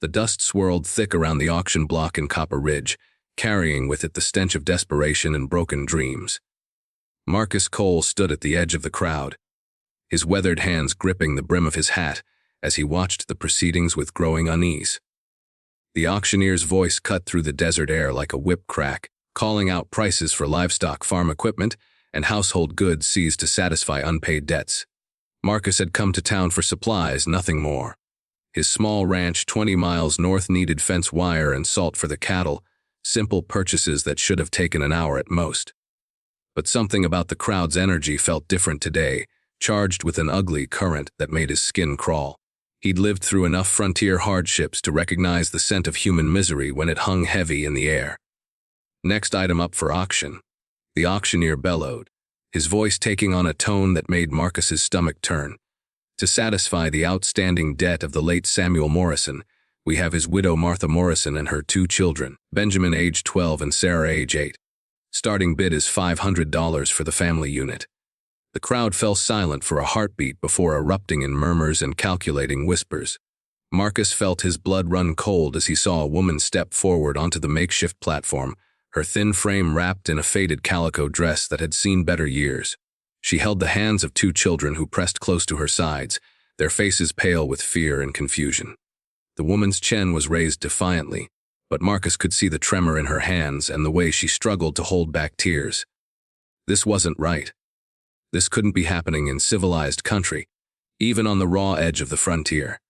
The dust swirled thick around the auction block in Copper Ridge, carrying with it the stench of desperation and broken dreams. Marcus Cole stood at the edge of the crowd, his weathered hands gripping the brim of his hat as he watched the proceedings with growing unease. The auctioneer's voice cut through the desert air like a whip crack, calling out prices for livestock, farm equipment, and household goods seized to satisfy unpaid debts. Marcus had come to town for supplies, nothing more. His small ranch 20 miles north needed fence wire and salt for the cattle, simple purchases that should have taken an hour at most. But something about the crowd's energy felt different today, charged with an ugly current that made his skin crawl. He'd lived through enough frontier hardships to recognize the scent of human misery when it hung heavy in the air. Next item up for auction. The auctioneer bellowed, his voice taking on a tone that made Marcus's stomach turn. To satisfy the outstanding debt of the late Samuel Morrison, we have his widow Martha Morrison and her 2 children, Benjamin age 12 and Sarah age 8. Starting bid is $500 for the family unit. The crowd fell silent for a heartbeat before erupting in murmurs and calculating whispers. Marcus felt his blood run cold as he saw a woman step forward onto the makeshift platform, her thin frame wrapped in a faded calico dress that had seen better years. She held the hands of 2 children who pressed close to her sides, their faces pale with fear and confusion. The woman's chin was raised defiantly, but Marcus could see the tremor in her hands and the way she struggled to hold back tears. This wasn't right. This couldn't be happening in civilized country, even on the raw edge of the frontier.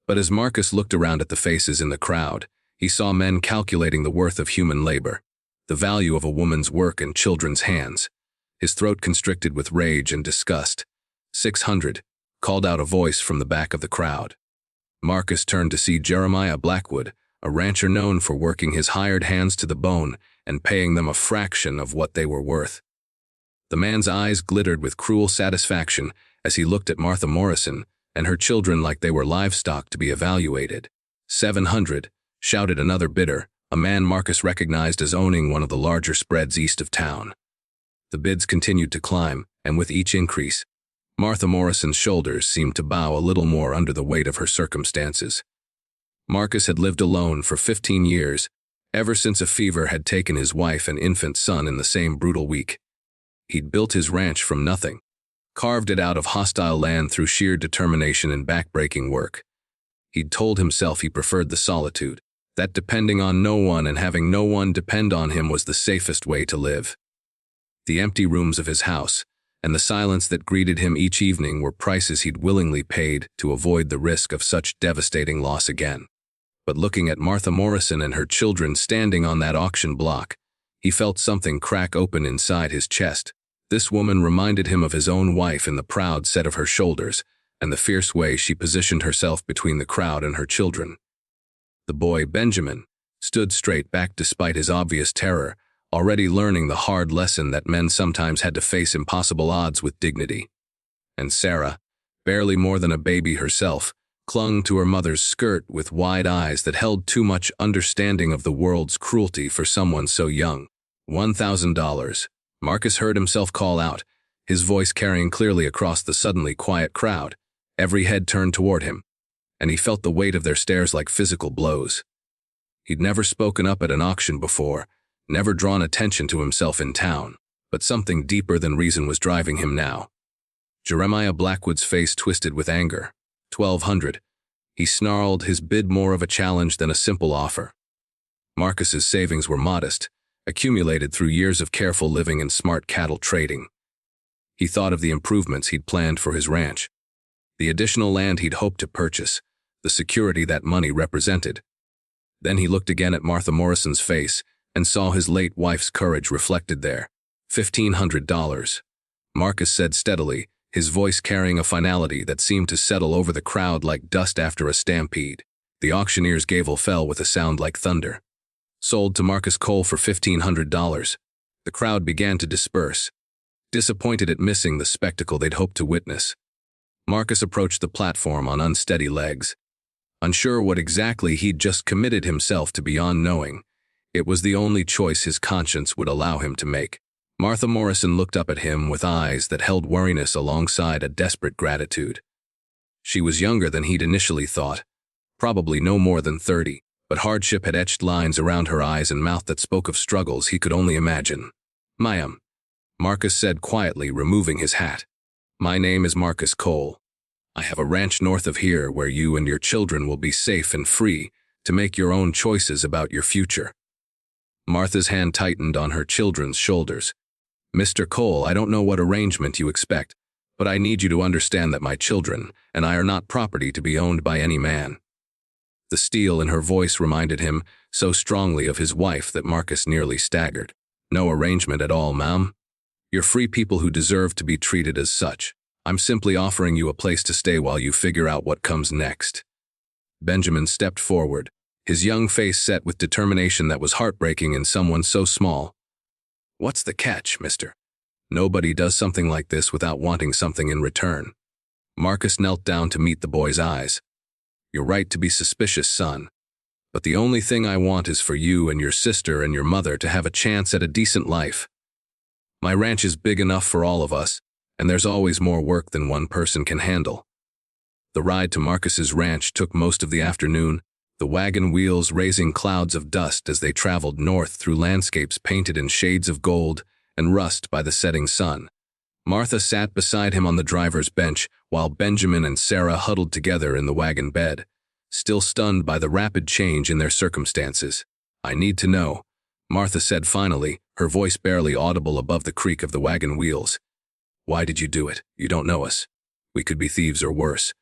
But as Marcus looked around at the faces in the crowd, he saw men calculating the worth of human labor, the value of a woman's work in children's hands. His throat constricted with rage and disgust. 600, called out a voice from the back of the crowd. Marcus turned to see Jeremiah Blackwood, a rancher known for working his hired hands to the bone and paying them a fraction of what they were worth. The man's eyes glittered with cruel satisfaction as he looked at Martha Morrison and her children like they were livestock to be evaluated. 700, shouted another bidder, a man Marcus recognized as owning one of the larger spreads east of town. The bids continued to climb, and with each increase, Martha Morrison's shoulders seemed to bow a little more under the weight of her circumstances. Marcus had lived alone for 15 years, ever since a fever had taken his wife and infant son in the same brutal week. He'd built his ranch from nothing, carved it out of hostile land through sheer determination and backbreaking work. He'd told himself he preferred the solitude, that depending on no one and having no one depend on him was the safest way to live. The empty rooms of his house and the silence that greeted him each evening were prices he'd willingly paid to avoid the risk of such devastating loss again. But looking at Martha Morrison and her children standing on that auction block, he felt something crack open inside his chest. This woman reminded him of his own wife in the proud set of her shoulders and the fierce way she positioned herself between the crowd and her children. The boy, Benjamin, stood straight back despite his obvious terror, already learning the hard lesson that men sometimes had to face impossible odds with dignity. And Sarah, barely more than a baby herself, clung to her mother's skirt with wide eyes that held too much understanding of the world's cruelty for someone so young. $1,000. Marcus heard himself call out, his voice carrying clearly across the suddenly quiet crowd. Every head turned toward him, and he felt the weight of their stares like physical blows. He'd never spoken up at an auction before, never drawn attention to himself in town, but something deeper than reason was driving him now. Jeremiah Blackwood's face twisted with anger. 1,200. He snarled, his bid more of a challenge than a simple offer. Marcus's savings were modest, accumulated through years of careful living and smart cattle trading. He thought of the improvements he'd planned for his ranch, the additional land he'd hoped to purchase, the security that money represented. Then he looked again at Martha Morrison's face and saw his late wife's courage reflected there. $1,500. Marcus said steadily, his voice carrying a finality that seemed to settle over the crowd like dust after a stampede. The auctioneer's gavel fell with a sound like thunder. Sold to Marcus Cole for $1,500. The crowd began to disperse, disappointed at missing the spectacle they'd hoped to witness. Marcus approached the platform on unsteady legs. Unsure what exactly he'd just committed himself to beyond knowing, it was the only choice his conscience would allow him to make. Martha Morrison looked up at him with eyes that held wariness alongside a desperate gratitude. She was younger than he'd initially thought, probably no more than 30, but hardship had etched lines around her eyes and mouth that spoke of struggles he could only imagine. "Ma'am," Marcus said quietly, removing his hat. "My name is Marcus Cole. I have a ranch north of here where you and your children will be safe and free to make your own choices about your future." Martha's hand tightened on her children's shoulders. "Mr. Cole, I don't know what arrangement you expect, but I need you to understand that my children and I are not property to be owned by any man." The steel in her voice reminded him so strongly of his wife that Marcus nearly staggered. "No arrangement at all, ma'am. You're free people who deserve to be treated as such. I'm simply offering you a place to stay while you figure out what comes next." Benjamin stepped forward, his young face set with determination that was heartbreaking in someone so small. "What's the catch, mister? Nobody does something like this without wanting something in return." Marcus knelt down to meet the boy's eyes. "You're right to be suspicious, son. But the only thing I want is for you and your sister and your mother to have a chance at a decent life. My ranch is big enough for all of us, and there's always more work than one person can handle." The ride to Marcus's ranch took most of the afternoon, the wagon wheels raising clouds of dust as they traveled north through landscapes painted in shades of gold and rust by the setting sun. Martha sat beside him on the driver's bench, while Benjamin and Sarah huddled together in the wagon bed, still stunned by the rapid change in their circumstances. "I need to know," Martha said finally, her voice barely audible above the creak of the wagon wheels. "Why did you do it? You don't know us. We could be thieves or worse."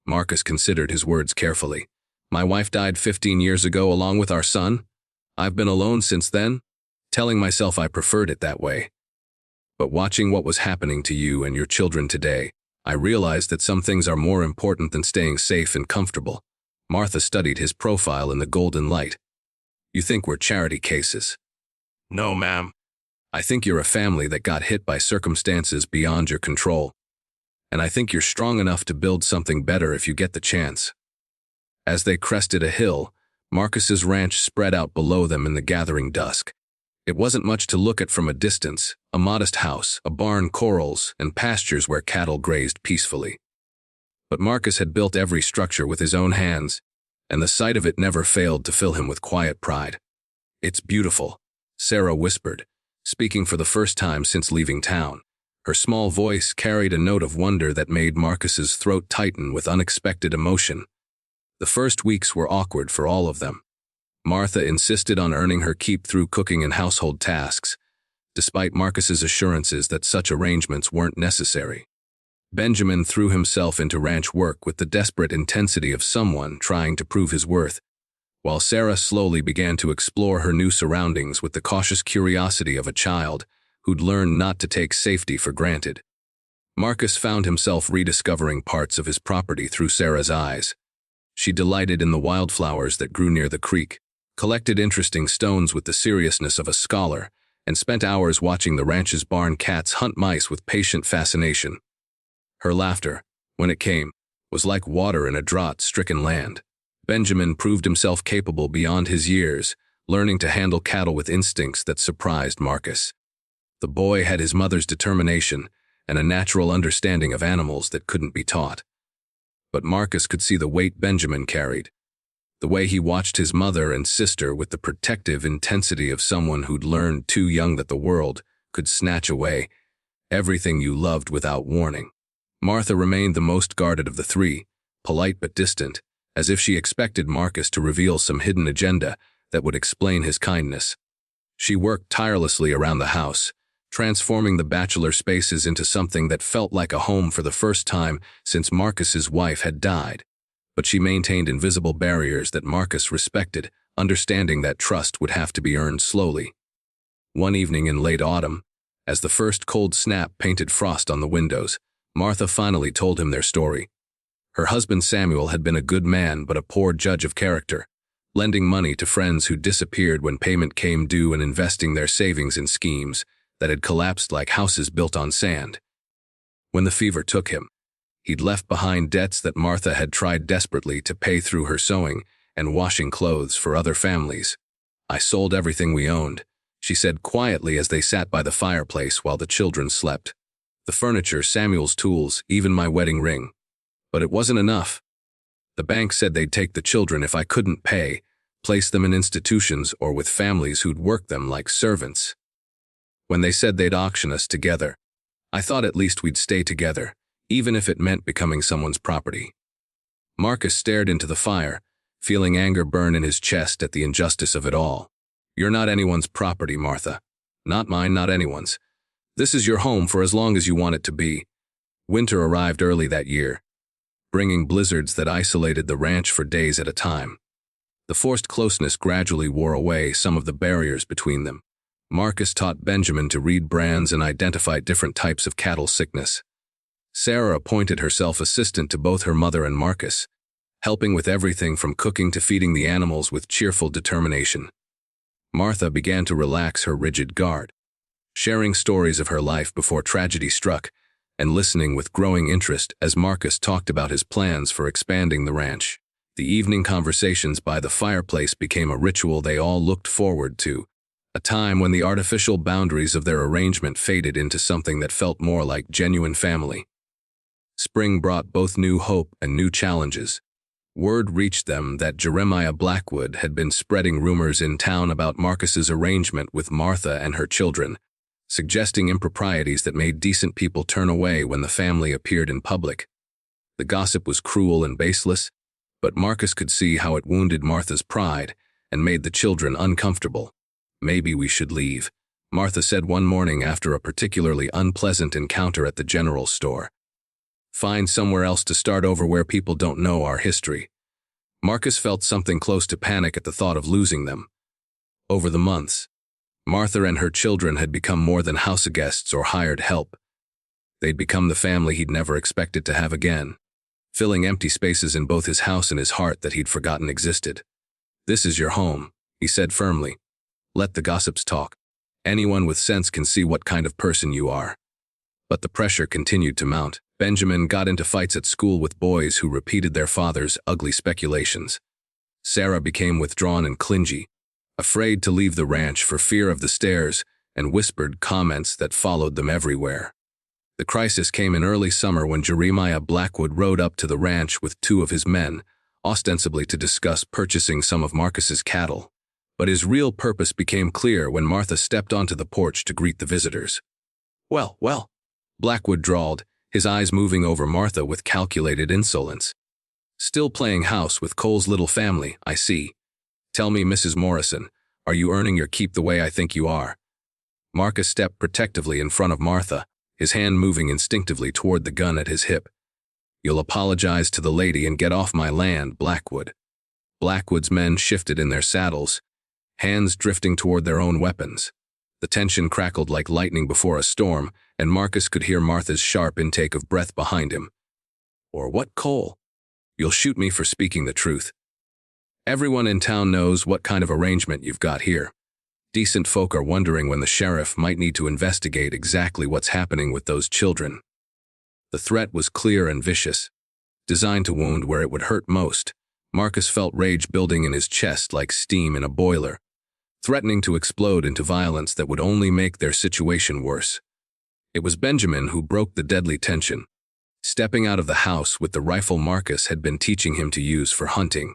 Marcus considered his words carefully. "My wife died 15 years ago along with our son. I've been alone since then, telling myself I preferred it that way. But watching what was happening to you and your children today, I realized that some things are more important than staying safe and comfortable." Martha studied his profile in the golden light. "You think we're charity cases?" "No, ma'am. I think you're a family that got hit by circumstances beyond your control. And I think you're strong enough to build something better if you get the chance." As they crested a hill, Marcus's ranch spread out below them in the gathering dusk. It wasn't much to look at from a distance, a modest house, a barn, corrals, and pastures where cattle grazed peacefully. But Marcus had built every structure with his own hands, and the sight of it never failed to fill him with quiet pride. "It's beautiful," Sarah whispered, speaking for the first time since leaving town. Her small voice carried a note of wonder that made Marcus's throat tighten with unexpected emotion. The first weeks were awkward for all of them. Martha insisted on earning her keep through cooking and household tasks, despite Marcus's assurances that such arrangements weren't necessary. Benjamin threw himself into ranch work with the desperate intensity of someone trying to prove his worth, while Sarah slowly began to explore her new surroundings with the cautious curiosity of a child who'd learned not to take safety for granted. Marcus found himself rediscovering parts of his property through Sarah's eyes. She delighted in the wildflowers that grew near the creek, collected interesting stones with the seriousness of a scholar, and spent hours watching the ranch's barn cats hunt mice with patient fascination. Her laughter, when it came, was like water in a drought-stricken land. Benjamin proved himself capable beyond his years, learning to handle cattle with instincts that surprised Marcus. The boy had his mother's determination and a natural understanding of animals that couldn't be taught. But Marcus could see the weight Benjamin carried, the way he watched his mother and sister with the protective intensity of someone who'd learned too young that the world could snatch away everything you loved without warning. Martha remained the most guarded of the three, polite but distant, as if she expected Marcus to reveal some hidden agenda that would explain his kindness. She worked tirelessly around the house, transforming the bachelor spaces into something that felt like a home for the first time since Marcus's wife had died. But she maintained invisible barriers that Marcus respected, understanding that trust would have to be earned slowly. One evening in late autumn, as the first cold snap painted frost on the windows, Martha finally told him their story. Her husband Samuel had been a good man but a poor judge of character, lending money to friends who disappeared when payment came due and investing their savings in schemes that had collapsed like houses built on sand. When the fever took him, he'd left behind debts that Martha had tried desperately to pay through her sewing and washing clothes for other families. "I sold everything we owned," she said quietly as they sat by the fireplace while the children slept. "The furniture, Samuel's tools, even my wedding ring. But it wasn't enough. The bank said they'd take the children if I couldn't pay, place them in institutions or with families who'd work them like servants. When they said they'd auction us together, I thought at least we'd stay together, even if it meant becoming someone's property. Marcus stared into the fire, feeling anger burn in his chest at the injustice of it all. You're not anyone's property, Martha. Not mine, not anyone's. This is your home for as long as you want it to be. Winter arrived early that year, bringing blizzards that isolated the ranch for days at a time. The forced closeness gradually wore away some of the barriers between them. Marcus taught Benjamin to read brands and identify different types of cattle sickness. Sarah appointed herself assistant to both her mother and Marcus, helping with everything from cooking to feeding the animals with cheerful determination. Martha began to relax her rigid guard, sharing stories of her life before tragedy struck and listening with growing interest as Marcus talked about his plans for expanding the ranch. The evening conversations by the fireplace became a ritual they all looked forward to, a time when the artificial boundaries of their arrangement faded into something that felt more like genuine family. Spring brought both new hope and new challenges. Word reached them that Jeremiah Blackwood had been spreading rumors in town about Marcus's arrangement with Martha and her children, suggesting improprieties that made decent people turn away when the family appeared in public. The gossip was cruel and baseless, but Marcus could see how it wounded Martha's pride and made the children uncomfortable. Maybe we should leave, Martha said one morning after a particularly unpleasant encounter at the general store. Find somewhere else to start over where people don't know our history. Marcus felt something close to panic at the thought of losing them. Over the months, Martha and her children had become more than house guests or hired help. They'd become the family he'd never expected to have again, filling empty spaces in both his house and his heart that he'd forgotten existed. This is your home, he said firmly. Let the gossips talk. Anyone with sense can see what kind of person you are. But the pressure continued to mount. Benjamin got into fights at school with boys who repeated their father's ugly speculations. Sarah became withdrawn and clingy, afraid to leave the ranch for fear of the stares and whispered comments that followed them everywhere. The crisis came in early summer when Jeremiah Blackwood rode up to the ranch with two of his men, ostensibly to discuss purchasing some of Marcus's cattle. But his real purpose became clear when Martha stepped onto the porch to greet the visitors. Well, Blackwood drawled, his eyes moving over Martha with calculated insolence. Still playing house with Cole's little family, I see. Tell me, Mrs. Morrison, are you earning your keep the way I think you are? Marcus stepped protectively in front of Martha, his hand moving instinctively toward the gun at his hip. You'll apologize to the lady and get off my land, Blackwood. Blackwood's men shifted in their saddles, hands drifting toward their own weapons. The tension crackled like lightning before a storm, and Marcus could hear Martha's sharp intake of breath behind him. Or what, Cole? You'll shoot me for speaking the truth. Everyone in town knows what kind of arrangement you've got here. Decent folk are wondering when the sheriff might need to investigate exactly what's happening with those children. The threat was clear and vicious, designed to wound where it would hurt most. Marcus felt rage building in his chest like steam in a boiler, threatening to explode into violence that would only make their situation worse. It was Benjamin who broke the deadly tension, stepping out of the house with the rifle Marcus had been teaching him to use for hunting.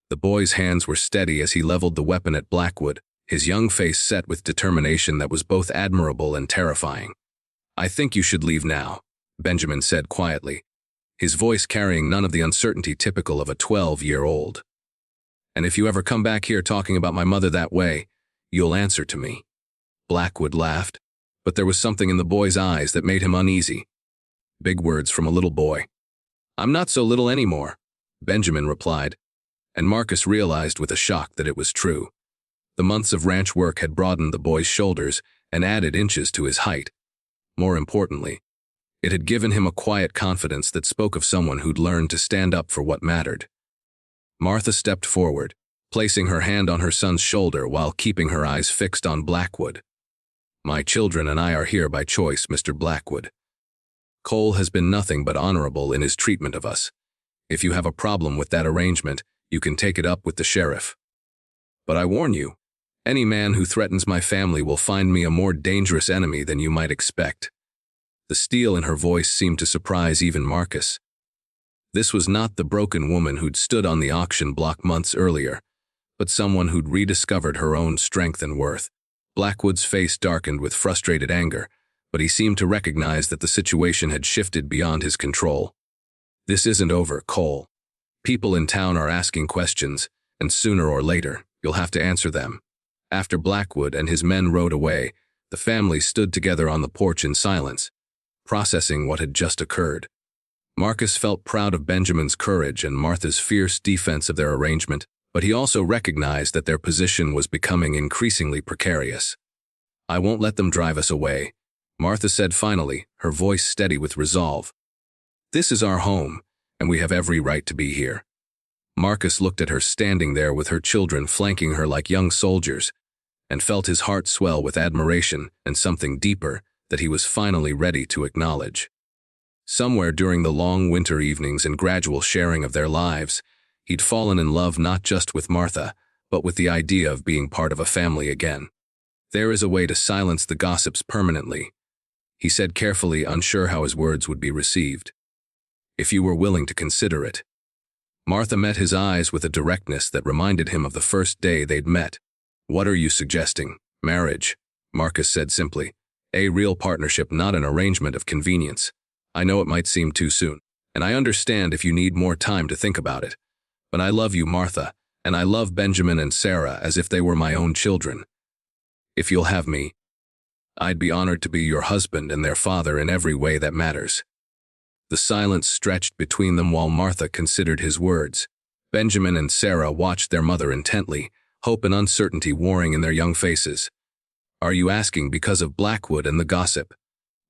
The boy's hands were steady as he leveled the weapon at Blackwood, his young face set with determination that was both admirable and terrifying. I think you should leave now, Benjamin said quietly, his voice carrying none of the uncertainty typical of a 12-year-old. And if you ever come back here talking about my mother that way, you'll answer to me. Blackwood laughed, but there was something in the boy's eyes that made him uneasy. Big words from a little boy. I'm not so little anymore, Benjamin replied, and Marcus realized with a shock that it was true. The months of ranch work had broadened the boy's shoulders and added inches to his height. More importantly, it had given him a quiet confidence that spoke of someone who'd learned to stand up for what mattered. Martha stepped forward, placing her hand on her son's shoulder while keeping her eyes fixed on Blackwood. My children and I are here by choice, Mr. Blackwood. Cole has been nothing but honorable in his treatment of us. If you have a problem with that arrangement, you can take it up with the sheriff. But I warn you, any man who threatens my family will find me a more dangerous enemy than you might expect. The steel in her voice seemed to surprise even Marcus. This was not the broken woman who'd stood on the auction block months earlier, but someone who'd rediscovered her own strength and worth. Blackwood's face darkened with frustrated anger, but he seemed to recognize that the situation had shifted beyond his control. This isn't over, Cole. People in town are asking questions, and sooner or later, you'll have to answer them. After Blackwood and his men rode away, the family stood together on the porch in silence, processing what had just occurred. Marcus felt proud of Benjamin's courage and Martha's fierce defense of their arrangement, but he also recognized that their position was becoming increasingly precarious. "I won't let them drive us away," Martha said finally, her voice steady with resolve. "This is our home, and we have every right to be here." Marcus looked at her standing there with her children flanking her like young soldiers, and felt his heart swell with admiration and something deeper that he was finally ready to acknowledge. Somewhere during the long winter evenings and gradual sharing of their lives, he'd fallen in love not just with Martha, but with the idea of being part of a family again. "There is a way to silence the gossips permanently," he said carefully, unsure how his words would be received. "If you were willing to consider it." Martha met his eyes with a directness that reminded him of the first day they'd met. "What are you suggesting?" "Marriage," Marcus said simply. "A real partnership, not an arrangement of convenience. I know it might seem too soon, and I understand if you need more time to think about it. But I love you, Martha, and I love Benjamin and Sarah as if they were my own children. If you'll have me, I'd be honored to be your husband and their father in every way that matters." The silence stretched between them while Martha considered his words. Benjamin and Sarah watched their mother intently, hope and uncertainty warring in their young faces. "Are you asking because of Blackwood and the gossip?"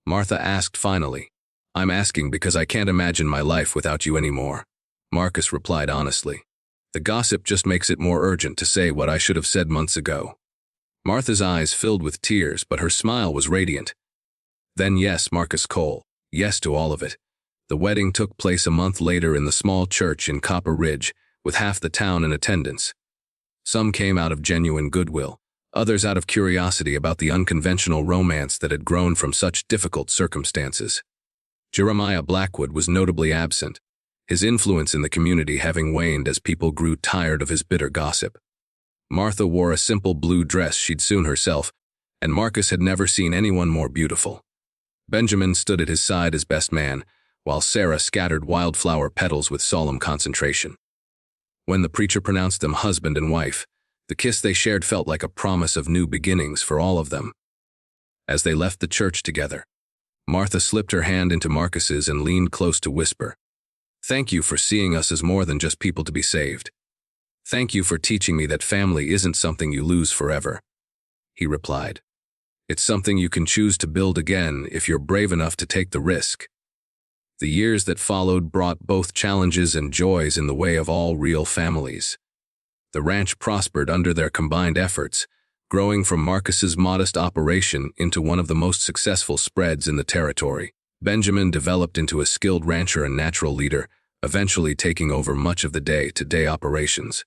Martha asked finally. "I'm asking because I can't imagine my life without you anymore," Marcus replied honestly. "The gossip just makes it more urgent to say what I should have said months ago." Martha's eyes filled with tears, but her smile was radiant. "Then yes, Marcus Cole, yes to all of it." The wedding took place a month later in the small church in Copper Ridge, with half the town in attendance. Some came out of genuine goodwill, others out of curiosity about the unconventional romance that had grown from such difficult circumstances. Jeremiah Blackwood was notably absent, his influence in the community having waned as people grew tired of his bitter gossip. Martha wore a simple blue dress she'd sewn herself, and Marcus had never seen anyone more beautiful. Benjamin stood at his side as best man, while Sarah scattered wildflower petals with solemn concentration. When the preacher pronounced them husband and wife, the kiss they shared felt like a promise of new beginnings for all of them. As they left the church together, Martha slipped her hand into Marcus's and leaned close to whisper, "Thank you for seeing us as more than just people to be saved. Thank you for teaching me that family isn't something you lose forever," he replied. "It's something you can choose to build again if you're brave enough to take the risk." The years that followed brought both challenges and joys in the way of all real families. The ranch prospered under their combined efforts, growing from Marcus's modest operation into one of the most successful spreads in the territory. Benjamin developed into a skilled rancher and natural leader, eventually taking over much of the day-to-day operations.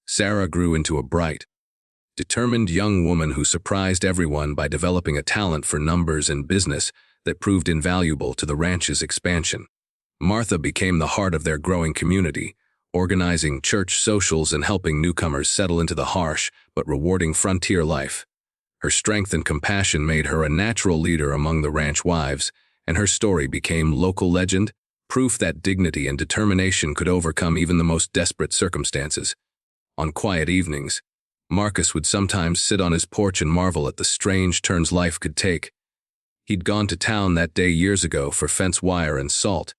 Sarah grew into a bright, determined young woman who surprised everyone by developing a talent for numbers and business that proved invaluable to the ranch's expansion. Martha became the heart of their growing community, organizing church socials and helping newcomers settle into the harsh but rewarding frontier life. Her strength and compassion made her a natural leader among the ranch wives, and her story became local legend, proof that dignity and determination could overcome even the most desperate circumstances. On quiet evenings, Marcus would sometimes sit on his porch and marvel at the strange turns life could take. He'd gone to town that day years ago for fence wire and salt,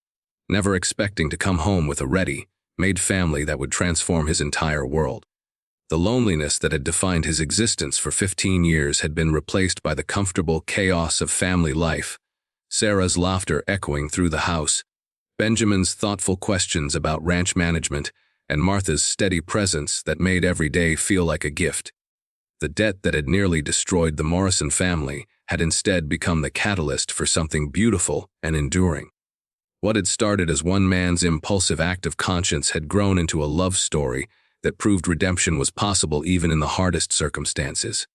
never expecting to come home with a ready-made family that would transform his entire world. The loneliness that had defined his existence for 15 years had been replaced by the comfortable chaos of family life, Sarah's laughter echoing through the house, Benjamin's thoughtful questions about ranch management, and Martha's steady presence that made every day feel like a gift. The debt that had nearly destroyed the Morrison family had instead become the catalyst for something beautiful and enduring. What had started as one man's impulsive act of conscience had grown into a love story that proved redemption was possible even in the hardest circumstances.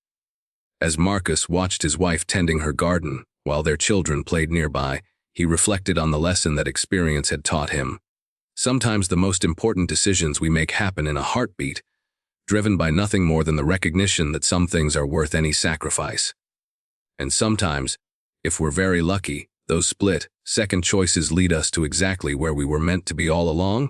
As Marcus watched his wife tending her garden while their children played nearby, he reflected on the lesson that experience had taught him. Sometimes the most important decisions we make happen in a heartbeat, driven by nothing more than the recognition that some things are worth any sacrifice. And sometimes, if we're very lucky, those split, second choices lead us to exactly where we were meant to be all along.